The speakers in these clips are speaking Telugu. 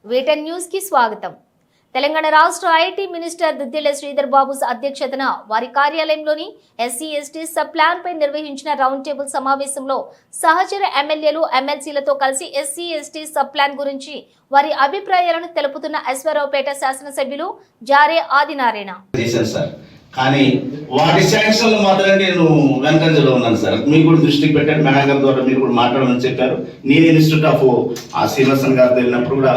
వీటన్ న్యూస్ కి స్వాగతం. తెలంగాణ రాష్ట్ర ఐటీ మినిస్టర్ దుద్దిళ్ల శ్రీధర్ బాబు అధ్యక్షతన వారి కార్యాలయంలోని ఎస్సీ ఎస్టీ సబ్ ప్లాన్ పై నిర్వహించిన రౌండ్ టేబుల్ సమావేశంలో సహచర ఎమ్మెల్యేలు ఎమ్మెల్సీలతో కలిసి ఎస్సీ ఎస్టీ సబ్ ప్లాన్ గురించి వారి అభిప్రాయాలను తెలుపుతున్న అశ్వారావుపేట శాసనసభ్యులు జారే ఆదినారాయణ. కానీ వాటి శాంక్షన్లు మాత్రమే నేను వెనకంజలో ఉన్నాను సార్. మీకు కూడా దృష్టికి పెట్టాను, మేనేజర్ ద్వారా మీరు కూడా మాట్లాడమని చెప్పారు. నేను ఇన్స్టిట్యూట్ ఆఫ్ శ్రీనివాసన్ గారు వెళ్ళినప్పుడు కూడా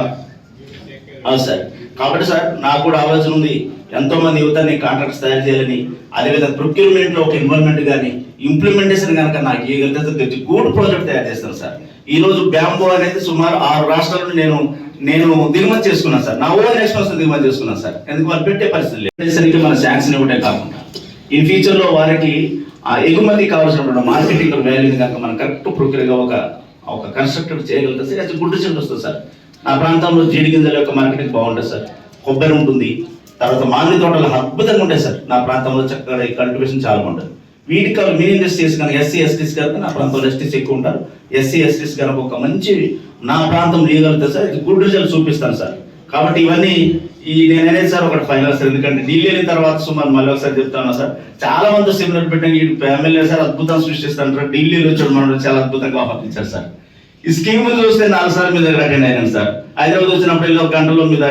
అవును సార్. కాబట్టి సార్ నాకు కూడా ఆలోచన ఉంది, ఎంతో మంది యువతని కాంట్రాక్ట్స్ తయారు చేయాలని, అదేవిధంగా ప్రొక్యూర్మెంట్ లో ఒక ఇన్వాల్వ్మెంట్ కానీ ఇంప్లిమెంటేషన్ కనుక నాకు ఇవ్వగలిగితే గూడ్ ప్రాజెక్ట్ తయారు చేస్తాను సార్. ఈ రోజు బ్యాంబో అనేది సుమారు 6 రాష్ట్రాల నుండి నేను దిగుమతి చేసుకున్నాను సార్. నా ఓన్ ఎక్స్పెన్స్ దిగుమతి చేసుకున్నాను సార్. ఎందుకు వాళ్ళు పెట్టే పరిస్థితి లేదు. మన శాంక్షన్ ఇవ్వడే కాకుండా ఇన్ ఫ్యూచర్ లో వారికి ఎగుమతి కావాల్సినటువంటి మార్కెటింగ్ వాల్యూని కనుక మనం కరెక్ట్ ప్రొక్యూర్గా ఒక కన్స్ట్రక్టర్ చేయగలిగితే సార్ అది గుడ్ రిజల్ట్ వస్తుంది సార్. నా ప్రాంతంలో జీడి గింజల యొక్క మార్కెటింగ్ బాగుంటుంది సార్. కొబ్బరి ఉంటుంది, తర్వాత మామిడి తోటలు అద్భుతంగా ఉంటాయి సార్. నా ప్రాంతంలో చక్కగా కల్టివేషన్ చాలా బాగుంటుంది. వీటికి మినీ ఇండస్ట్రీస్ కానీ ఎస్సీ ఎస్టీస్ కనుక నా ప్రాంతంలో ఎస్టీస్ ఎక్కువ ఉంటారు. ఎస్సీ ఎస్టీస్ కనుక ఒక మంచి నా ప్రాంతం ఇవ్వగలిగితే సార్ గుడ్ రిజల్ట్ చూపిస్తాను సార్. కాబట్టి ఇవన్నీ నేను అనేది సార్ ఒకటి ఫైనల్ సార్. ఎందుకంటే ఢిల్లీ వెళ్ళిన తర్వాత సుమారు మళ్ళీ ఒకసారి చెప్తాను సార్, చాలా మంది సెమినార్ పెట్టాను. ఈ ఎమ్మెల్యే సార్ అద్భుతం సృష్టిస్తాను. ఢిల్లీలో వచ్చాడు మనం చాలా అద్భుతంగా ఆహ్వానించారు సార్. ఈ స్కీమ్ చూస్తే 4 సార్లు మీద అటెండ్ అయినాను సార్. హైదరాబాద్ వచ్చినప్పుడు 1 గంటలో మీద